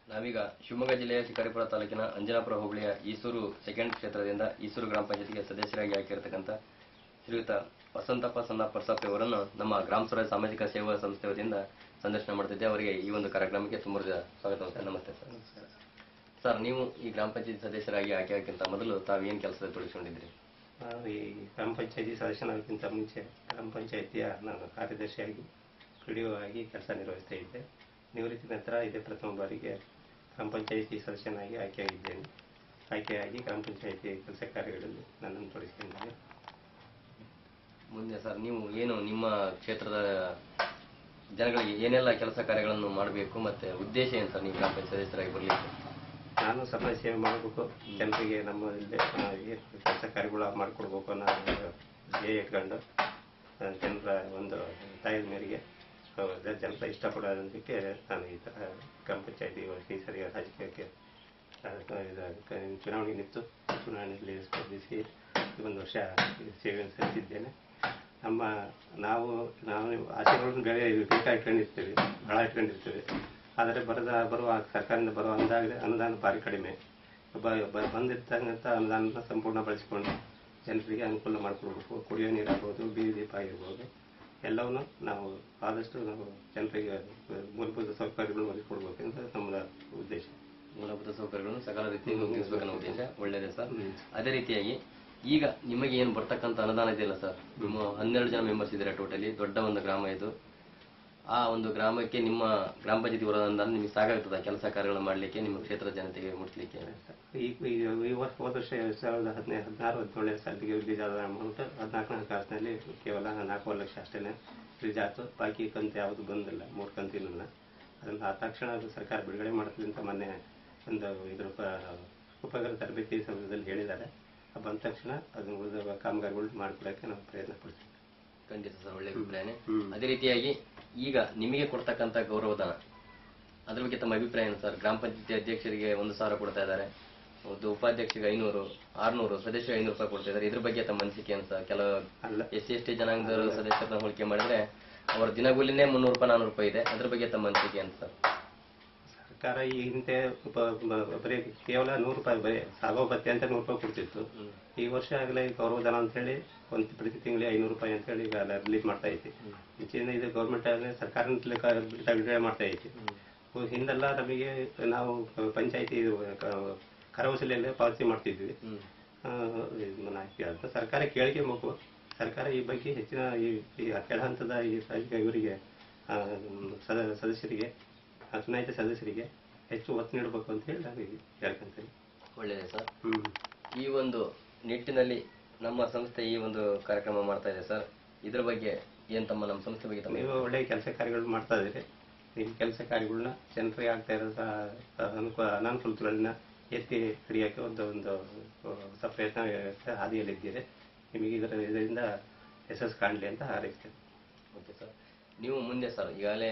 ನಾವೀಗ ಶಿವಮೊಗ್ಗ ಜಿಲ್ಲೆಯ ಶಿಕಾರಿಪುರ ತಾಲೂಕಿನ ಅಂಜನಾಪುರ ಹೋಬಳಿಯ ಈಸೂರು ಸೆಕೆಂಡ್ ಕ್ಷೇತ್ರದಿಂದ ಈಸೂರು ಗ್ರಾಮ ಪಂಚಾಯತಿಗೆ ಸದಸ್ಯರಾಗಿ ಆಯ್ಕೆಯಿರತಕ್ಕಂಥ ಶ್ರೀಯುತ ವಸಂತಪ್ಪ ಸಣ್ಣ ಪರ್ಸಪ್ಪೆ ಅವರನ್ನು ನಮ್ಮ ಗ್ರಾಮ ಸ್ವರಾಜ್ ಸಾಮಾಜಿಕ ಸೇವಾ ಸಂಸ್ಥೆ ವತಿಯಿಂದ ಸಂದರ್ಶನ ಮಾಡ್ತಿದ್ದೆ. ಅವರಿಗೆ ಈ ಒಂದು ಕಾರ್ಯಕ್ರಮಕ್ಕೆ ತುಂಬ ಸ್ವಾಗತ. ನಮಸ್ತೆ ಸರ್. ಸರ್, ನೀವು ಈ ಗ್ರಾಮ ಪಂಚಾಯತಿ ಸದಸ್ಯರಾಗಿ ಆಯ್ಕೆಯಾಗಿಂತ ಮೊದಲು ತಾವೇನು ಕೆಲಸದಲ್ಲಿ ತೊಡಗಿಸಿಕೊಂಡಿದ್ರಿ? ಈ ಗ್ರಾಮ ಪಂಚಾಯತಿ ಸದಸ್ಯನಾಗೋಕ್ಕಿಂತ ಮುಂಚೆ ಗ್ರಾಮ ಪಂಚಾಯತಿಯ ನಾನು ಕಾರ್ಯದರ್ಶಿಯಾಗಿ PDO ಆಗಿ ಕೆಲಸ ನಿರ್ವಹಿಸ್ತಾ ಇದ್ದೆ. ನಿವೃತ್ತಿ ನಂತರ ಇದೇ ಪ್ರಥಮ ಬಾರಿಗೆ ಗ್ರಾಮ ಪಂಚಾಯತಿ ಸದಸ್ಯನಾಗಿ ಆಯ್ಕೆಯಾಗಿದ್ದೇನೆ. ಆಯ್ಕೆಯಾಗಿ ಗ್ರಾಮ ಪಂಚಾಯತಿ ಕೆಲಸ ಕಾರ್ಯಗಳಲ್ಲಿ ನನ್ನನ್ನು ತೊಡಗಿಸಿಕೊಂಡಿದ್ದೇನೆ. ಮುಂದೆ ಸರ್, ನೀವು ಏನು ನಿಮ್ಮ ಕ್ಷೇತ್ರದ ಜನಗಳಿಗೆ ಏನೆಲ್ಲ ಕೆಲಸ ಕಾರ್ಯಗಳನ್ನು ಮಾಡಬೇಕು ಮತ್ತು ಉದ್ದೇಶ ಏನು ಸರ್ ನೀವು ಗ್ರಾಮ ಪಂಚಾಯತ್ ಸದಸ್ಯರಾಗಿ ಬರಲಿಕ್ಕೆ? ನಾನು ಸಮಾಜ ಸೇವೆ ಮಾಡಬೇಕು, ಜನರಿಗೆ ನಮ್ಮಲ್ಲಿ ಕೆಲಸ ಕಾರ್ಯಗಳು ಮಾಡಿಕೊಡ್ಬೇಕು ಅನ್ನೋ ಧ್ಯೇಯ ಇಟ್ಕೊಂಡು ಜನರ ಒಂದು ತಾಯಿಯ ಮೇರೆಗೆ ಜನರ ಇಷ್ಟಪಡೋದಕ್ಕೆ ನಾನು ಈ ಥರ ಗ್ರಾಮ ಪಂಚಾಯತಿ ಈ ಸರಿ ರಾಜಕೀಯಕ್ಕೆ ಚುನಾವಣೆ ನಿಂತು ಚುನಾವಣೆಯಲ್ಲಿ ಸ್ಪರ್ಧಿಸಿ 1 ವರ್ಷ ಸೇವೆಯನ್ನು ಸಲ್ಲಿಸಿದ್ದೇನೆ. ನಾವು ಆಸೆಗಳನ್ನು ಇಟ್ಕೊಂಡಿರ್ತೀವಿ, ಭಾಳ ಇಟ್ಕೊಂಡಿರ್ತೀವಿ. ಆದರೆ ಬರುವ ಸರ್ಕಾರದಿಂದ ಬರುವ ಅನುದಾನ ಭಾರಿ ಕಡಿಮೆ. ಬಂದಿರ್ತಕ್ಕಂಥ ಅನುದಾನ ಸಂಪೂರ್ಣ ಬಳಸಿಕೊಂಡು ಜನರಿಗೆ ಅನುಕೂಲ ಮಾಡಿಕೊಡ್ಬೇಕು. ಕುಡಿಯೋ ನೀರಾಗ್ಬೋದು, ಬೀದಿ ದೀಪ ಆಗಿರ್ಬೋದು, ಎಲ್ಲವನ್ನೂ ನಾವು ಆದಷ್ಟು ಜನರಿಗೆ ಮೂಲಭೂತ ಸೌಕರ್ಯಗಳು ಒದಗಿಕೊಡ್ಬೇಕು ಅಂತ ನಮ್ಮ ಉದ್ದೇಶ. ಮೂಲಭೂತ ಸೌಕರ್ಯಗಳನ್ನು ಸಕಾಲ ರೀತಿಯಲ್ಲಿ ಒದಗಿಸಬೇಕನ್ನೋ ಉದ್ದೇಶ ಒಳ್ಳೆಯದೇ ಸರ್. ಅದೇ ರೀತಿಯಾಗಿ ಈಗ ನಿಮಗೆ ಏನು ಬರ್ತಕ್ಕಂಥ ಅನುದಾನ ಇದೆಯಲ್ಲ ಸರ್, ನಿಮ್ಮ 12 ಜನ ಮೆಂಬರ್ಸ್ ಇದ್ದಾರೆ ಟೋಟಲಿ, ದೊಡ್ಡ ಒಂದು ಗ್ರಾಮ ಇದು. ಆ ಒಂದು ಗ್ರಾಮಕ್ಕೆ ನಿಮ್ಮ ಗ್ರಾಮ ಪಂಚಾಯತಿ ಬರೋ ಅನುದಾನ ನಿಮಗೆ ಸಾಕಾಗ್ತದ ಕೆಲಸ ಕಾರ್ಯಗಳನ್ನು ಮಾಡಲಿಕ್ಕೆ, ನಿಮ್ಮ ಕ್ಷೇತ್ರದ ಜನತೆಗೆ ಮುಟ್ಟಿಸಲಿಕ್ಕೆ? ಈ ಹೋದ ವರ್ಷ 2016-17 ಸಾಲಿಗೆ ರಿಲೀಸ್ ಆದ ಅಮೌಂಟ್ 14ನೇ ಹಣಕಾಸಿನಲ್ಲಿ ಕೇವಲ 4 ಲಕ್ಷ ಅಷ್ಟೇ ರಿಲೀಸ್ ಆಯಿತು. ಬಾಕಿ ಕಂತು ಯಾವುದು ಬಂದಿಲ್ಲ, 3 ಕಂತಿಲ್ಲ. ಅದನ್ನು ಆ ತಕ್ಷಣ ಸರ್ಕಾರ ಬಿಡುಗಡೆ ಮಾಡ್ತದೆ ಅಂತ ಮೊನ್ನೆ ಒಂದು ಇದ್ರ ಉಪಗ್ರಹ ತರಬೇತಿ ಸಮಯದಲ್ಲಿ ಹೇಳಿದ್ದಾರೆ. ಬಂದ ತಕ್ಷಣ ಅದನ್ನು ಉಳಿದ ಕಾಮಗಾರಿಗಳು ಮಾಡಿಕೊಡೋಕ್ಕೆ ನಾವು ಪ್ರಯತ್ನ ಪಡ್ತೀವಿ. ಖಂಡಿತ ಸರ್, ಒಳ್ಳೆ ಅಭಿಪ್ರಾಯನೇ. ಅದೇ ರೀತಿಯಾಗಿ ಈಗ ನಿಮಗೆ ಕೊಡ್ತಕ್ಕಂಥ ಗೌರವಧನ, ಅದ್ರ ಬಗ್ಗೆ ತಮ್ಮ ಅಭಿಪ್ರಾಯ ಏನು ಸರ್? ಗ್ರಾಮ ಪಂಚಾಯತಿ ಅಧ್ಯಕ್ಷರಿಗೆ 1,000 ಕೊಡ್ತಾ ಇದ್ದಾರೆ, ಒಂದು ಉಪಾಧ್ಯಕ್ಷರಿಗೆ 500, 600, ಸದಸ್ಯರಿಗೆ 500 ರೂಪಾಯಿ ಕೊಡ್ತಾ ಇದ್ದಾರೆ. ಇದ್ರ ಬಗ್ಗೆ ತಮ್ಮ ಅನಿಸಿಕೆ ಏನು ಸರ್? ಕೆಲವು SC/ST ಜನಾಂಗದವರು ಸದಸ್ಯರನ್ನ ಹೋಲಿಕೆ ಮಾಡಿದ್ರೆ ಅವರ ದಿನಗೂಲಿನೇ 300 ರೂಪಾಯಿ 400 ರೂಪಾಯಿ ಇದೆ. ಅದ್ರ ಬಗ್ಗೆ ತಮ್ಮ ಅನಿಸಿಕೆ ಏನು ಸರ್? ಸರ್ಕಾರ ಈ ಹಿಂದೆ ಬರೀ ಕೇವಲ 100 ರೂಪಾಯಿ ಬರೀ ಸಾಗೋ ಭತ್ಯೆ ಅಂತ 100 ರೂಪಾಯಿ ಕೊಡ್ತಿತ್ತು. ಈ ವರ್ಷ ಆಗಲೇ ಗೌರವಧನ ಅಂತ ಹೇಳಿ ಪ್ರತಿ ತಿಂಗಳಿಗೆ 500 ರೂಪಾಯಿ ಅಂತ ಹೇಳಿ ಈಗ ರಿಲೀಸ್ ಮಾಡ್ತಾ ಐತಿ. ಮುಂಚೆಯಿಂದ ಇದು ಗೌರ್ಮೆಂಟ್ ಆಗಲೇ ಸರ್ಕಾರ ಬಿಡುಗಡೆ ಮಾಡ್ತಾ ಐತಿ. ಹಿಂದೆಲ್ಲ ನಮಗೆ ನಾವು ಪಂಚಾಯತಿ ಕರವಸೂಲಿಯಲ್ಲೇ ಪಾವತಿ ಮಾಡ್ತಿದ್ವಿ. ಸರ್ಕಾರ ಕೇಳಿಕೆ ಮಗು ಸರ್ಕಾರ ಈ ಬಗ್ಗೆ ಹೆಚ್ಚಿನ ಈ ಕೆಳ ಹಂತದ ಈ ಇವರಿಗೆ ಸದಸ್ಯರಿಗೆ, ಚುನಾಯಿತ ಸದಸ್ಯರಿಗೆ ಹೆಚ್ಚು ಒತ್ತು ನೀಡಬೇಕು ಅಂತ ಹೇಳಿ ನಾನು ಹೇಳ್ಕೊಂತೀನಿ. ಒಳ್ಳೆಯದೇ ಸರ್. ಈ ಒಂದು ನಿಟ್ಟಿನಲ್ಲಿ ನಮ್ಮ ಸಂಸ್ಥೆ ಈ ಒಂದು ಕಾರ್ಯಕ್ರಮ ಮಾಡ್ತಾ ಇದೆ ಸರ್. ಇದ್ರ ಬಗ್ಗೆ ಏನು ನಮ್ಮ ಸಂಸ್ಥೆ ಬಗ್ಗೆ ನೀವು ಒಳ್ಳೆಯ ಕೆಲಸ ಕಾರ್ಯಗಳು ಮಾಡ್ತಾ ಇದ್ದೀರಿ. ಈ ಕೆಲಸ ಕಾರ್ಯಗಳನ್ನ ಜನರಿಗೆ ಆಗ್ತಾ ಇರೋ ಅನಾನುಕೂಲಗಳನ್ನ ಎತ್ತಿ ಹಿಡಿಯೋಕ್ಕೆ ಒಂದು ಹೊಸ ಪ್ರಯತ್ನ ಹಾದಿಯಲ್ಲಿದ್ದೀರಿ. ನಿಮಗೆ ಇದರಿಂದ ಯಶಸ್ಸು ಕಾಣಲಿ ಅಂತ ಹಾರೈಸ್ತೇನೆ. Okay sir. ನೀವು ಮುಂದೆ ಸರ್ ಈಗಾಗಲೇ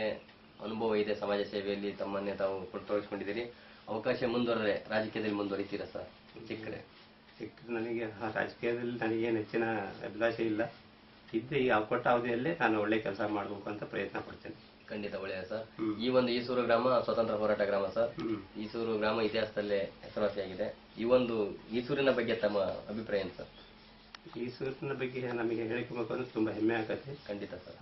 ಅನುಭವ ಇದೆ ಸಮಾಜ ಸೇವೆಯಲ್ಲಿ, ತಮ್ಮನ್ನೇ ತಾವು ತೊಡಗಿಸ್ಕೊಂಡಿದ್ದೀರಿ. ಅವಕಾಶ ಮುಂದುವರೆದ್ರೆ ರಾಜಕೀಯದಲ್ಲಿ ಮುಂದುವರಿತೀರಾ ಸರ್? ಸಿಕ್ಕರೆ ನನಗೆ ರಾಜಕೀಯದಲ್ಲಿ ನನಗೇನು ಹೆಚ್ಚಿನ ಅಭಿಲಾಷೆ ಇಲ್ಲ. ಇದ್ದರೆ ಈ ಕೊಟ್ಟ ಅವಧಿಯಲ್ಲೇ ನಾನು ಒಳ್ಳೆ ಕೆಲಸ ಮಾಡಬೇಕು ಅಂತ ಪ್ರಯತ್ನ ಪಡ್ತೇನೆ. ಖಂಡಿತ ಒಳ್ಳೆಯದು ಸರ್. ಈ ಒಂದು ಈಸೂರು ಗ್ರಾಮ ಸ್ವತಂತ್ರ ಹೋರಾಟ ಗ್ರಾಮ ಸರ್. ಈಸೂರು ಗ್ರಾಮ ಇತಿಹಾಸದಲ್ಲೇ ಹೆಸರುವಾಸಿಯಾಗಿದೆ. ಈ ಒಂದು ಈಸೂರಿನ ಬಗ್ಗೆ ತಮ್ಮ ಅಭಿಪ್ರಾಯ ಏನು ಸರ್? ಈಸೂರಿನ ಬಗ್ಗೆ ನಮಗೆ ಹೇಳ್ಕೊಬೇಕು ಅಂದ್ರೆ ತುಂಬ ಹೆಮ್ಮೆ ಆಗತ್ತೆ. ಖಂಡಿತ ಸರ್.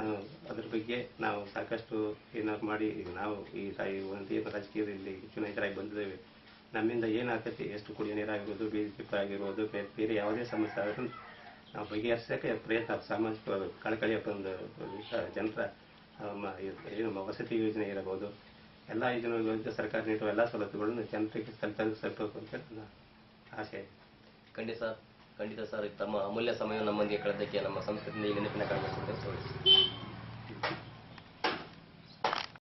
ಅದ್ರ ಬಗ್ಗೆ ನಾವು ಸಾಕಷ್ಟು ಏನಾದ್ರು ಮಾಡಿ ನಾವು ಈ ಒಂದು ರಾಜಕೀಯದಲ್ಲಿ ಚುನಾಯಿತರಾಗಿ ಬಂದಿದ್ದೇವೆ. ನಮ್ಮಿಂದ ಏನಾಗತ್ತೆ, ಎಷ್ಟು ಕುಡಿಯೋ ನೀರಾಗಿರ್ಬೋದು, ಬೀದಿ ದೀಪ ಆಗಿರ್ಬೋದು, ಬೇರೆ ಯಾವುದೇ ಸಮಸ್ಯೆ ಆದ್ರೂ ನಾವು ಬಗೆಹರಿಸೋಕ್ಕೆ ಪ್ರಯತ್ನ, ಸಾಮಾಜಿಕ ಕಳಕಳಿಯ ಒಂದು ಜನರ ಏನು ವಸತಿ ಯೋಜನೆ ಇರಬಹುದು, ಎಲ್ಲ ಯೋಜನೆಗಳಿಗೆ ಸರ್ಕಾರ ನೀಡುವ ಎಲ್ಲ ಸವಲತ್ತುಗಳನ್ನು ಜನರಿಗೆ ತಲುಪಬೇಕು ಅಂತ ನನ್ನ ಆಸೆ. ಖಂಡಿತ ಸರ್. ತಮ್ಮ ಅಮೂಲ್ಯ ಸಮಯ ನಮ್ಮೊಂದಿಗೆ ಕಳೆದಕ್ಕೆ ನಮ್ಮ ಸಂಸ್ಕೃತಿಯಿಂದ ಈ ನೆನಪಿನ ಕಾರಣಕ್ಕೆ